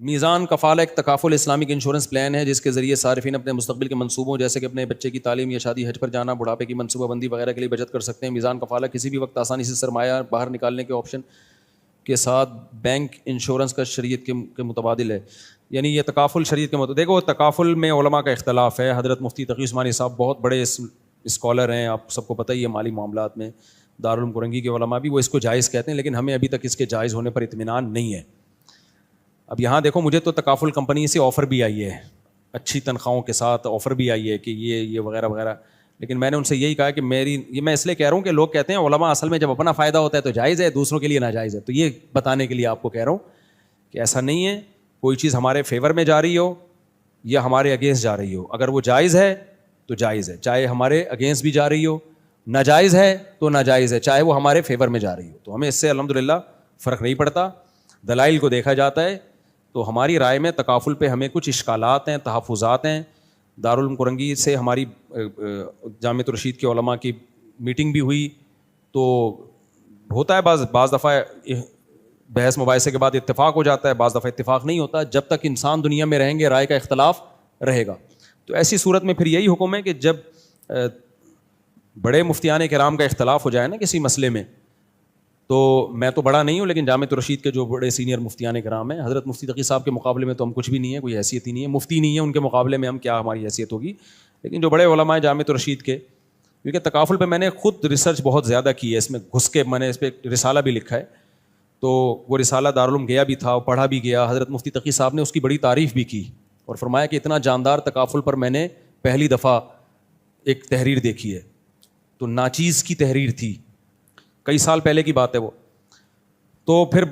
میزان کفالہ ایک تکافل Islamic insurance plan ہے جس کے ذریعے صارفین اپنے مستقبل کے منصوبوں جیسے کہ اپنے بچے کی تعلیم یا شادی، حج پر جانا، بڑھاپے کی منصوبہ بندی وغیرہ کے لیے بچت کر سکتے ہیں۔ میزان کفالہ کسی بھی وقت آسانی سے سرمایہ باہر نکالنے کے آپشن کے ساتھ بینک انشورنس کا شریعت کے متبادل ہے، یعنی یہ تکافل شریعت کے متبادل۔ دیکھو تکافل میں علماء کا اختلاف ہے۔ حضرت مفتی تقی عثمانی صاحب بہت بڑے اسکالر ہیں، آپ سب کو پتہ ہی ہے مالی معاملات میں، دارالعلوم کرنگی کے علماء بھی وہ اس کو جائز کہتے ہیں، لیکن ہمیں ابھی تک اس کے جائز ہونے پر اطمینان نہیں ہے۔ اب یہاں دیکھو مجھے تو تکافل کمپنی سے آفر بھی آئی ہے، اچھی تنخواہوں کے ساتھ آفر بھی آئی ہے کہ یہ وغیرہ وغیرہ، لیکن میں نے ان سے یہی کہا کہ یہ میں اس لیے کہہ رہا ہوں کہ لوگ کہتے ہیں علماء اصل میں جب اپنا فائدہ ہوتا ہے تو جائز ہے، دوسروں کے لیے ناجائز ہے، تو یہ بتانے کے لیے آپ کو کہہ رہا ہوں کہ ایسا نہیں ہے۔ کوئی چیز ہمارے فیور میں جا رہی ہو یا ہمارے اگینسٹ جا رہی ہو، اگر وہ جائز ہے تو جائز ہے، چاہے ہمارے اگینسٹ بھی جا رہی ہو، ناجائز ہے تو ناجائز ہے، چاہے وہ ہمارے فیور میں جا رہی ہو، تو ہمیں اس سے الحمدللہ فرق نہیں پڑتا۔ دلائل کو دیکھا جاتا ہے، تو ہماری رائے میں تکافل پہ ہمیں کچھ اشکالات ہیں، تحفظات ہیں۔ دارالعلوم کرنگی سے ہماری جامعۃ الرشید کے علماء کی میٹنگ بھی ہوئی، تو ہوتا ہے بعض دفعہ بحث مباحثے کے بعد اتفاق ہو جاتا ہے، بعض دفعہ اتفاق نہیں ہوتا۔ جب تک انسان دنیا میں رہیں گے رائے کا اختلاف رہے گا، تو ایسی صورت میں پھر یہی حکم ہے کہ جب بڑے مفتیان کرام کا اختلاف ہو جائے نا کسی مسئلے میں، تو میں تو بڑا نہیں ہوں لیکن جامعۃ الرشید کے جو بڑے سینئر مفتیان کرام ہیں، حضرت مفتی تقی صاحب کے مقابلے میں تو ہم کچھ بھی نہیں ہے، کوئی حیثیت ہی نہیں ہے، مفتی نہیں ہے ان کے مقابلے میں ہم کیا ہماری حیثیت ہوگی، لیکن جو بڑے علماء ہیں جامعۃ الرشید کے، کیونکہ تکافل پہ میں نے خود ریسرچ بہت زیادہ کی ہے، اس میں گھس کے میں نے اس پہ رسالہ بھی لکھا ہے، تو وہ رسالہ دارالعلوم گیا بھی تھا، پڑھا بھی گیا۔ حضرت مفتی تقی صاحب نے اس کی بڑی تعریف بھی کی اور فرمایا کہ اتنا جاندار تکافل پر میں نے پہلی دفعہ ایک تحریر دیکھی ہے، تو ناچیز کی تحریر تھی، کئی سال پہلے کی بات ہے وہ۔ تو پھر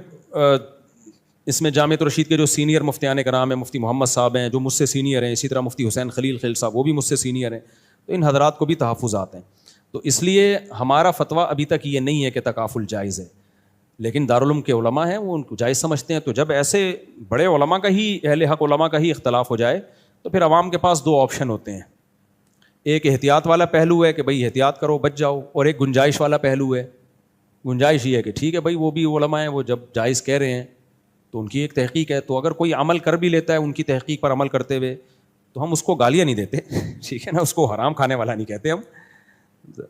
اس میں جامعۃ الرشید کے جو سینئر مفتیان کرام ہیں، مفتی محمد صاحب ہیں جو مجھ سے سینئر ہیں، اسی طرح مفتی حسین خلیل خیل صاحب وہ بھی مجھ سے سینئر ہیں، تو ان حضرات کو بھی تحفظات ہیں، تو اس لیے ہمارا فتویٰ ابھی تک یہ نہیں ہے کہ تکافل جائز ہے، لیکن دارالعلوم کے علماء ہیں وہ ان کو جائز سمجھتے ہیں۔ تو جب ایسے بڑے علماء کا ہی، اہل حق علماء کا ہی اختلاف ہو جائے، تو پھر عوام کے پاس دو آپشن ہوتے ہیں، ایک احتیاط والا پہلو ہے کہ بھائی احتیاط کرو بچ جاؤ، اور ایک گنجائش والا پہلو ہے۔ گنجائش یہ ہے کہ ٹھیک ہے بھائی وہ بھی علماء ہیں، وہ جب جائز کہہ رہے ہیں تو ان کی ایک تحقیق ہے، تو اگر کوئی عمل کر بھی لیتا ہے ان کی تحقیق پر عمل کرتے ہوئے تو ہم اس کو گالیاں نہیں دیتے، ٹھیک ہے نا، اس کو حرام کھانے والا نہیں کہتے ہم۔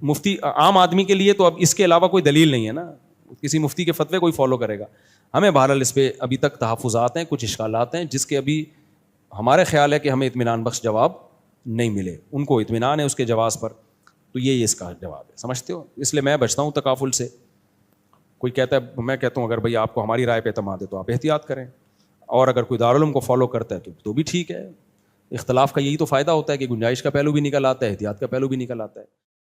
مفتی عام آدمی کے لیے تو اب اس کے علاوہ کوئی دلیل نہیں ہے نا، کسی مفتی کے فتوے کوئی فالو کرے گا۔ ہمیں بہرحال اس پہ ابھی تک تحفظات ہیں، کچھ اشکالات ہیں جس کے ابھی ہمارے خیال ہے کہ ہمیں اطمینان بخش جواب نہیں ملے، ان کو اطمینان ہے اس کے جواز پر، تو یہ اس کا جواب ہے، سمجھتے ہو؟ اس لیے میں بچتا ہوں تکافل سے۔ کوئی کہتا ہے، میں کہتا ہوں اگر بھئی آپ کو ہماری رائے پہ اعتماد ہے تو آپ احتیاط کریں، اور اگر کوئی دارالعلوم کو فالو کرتا ہے تو بھی ٹھیک ہے۔ اختلاف کا یہی تو فائدہ ہوتا ہے کہ گنجائش کا پہلو بھی نکل آتا ہے، احتیاط کا پہلو بھی نکل آتا ہے۔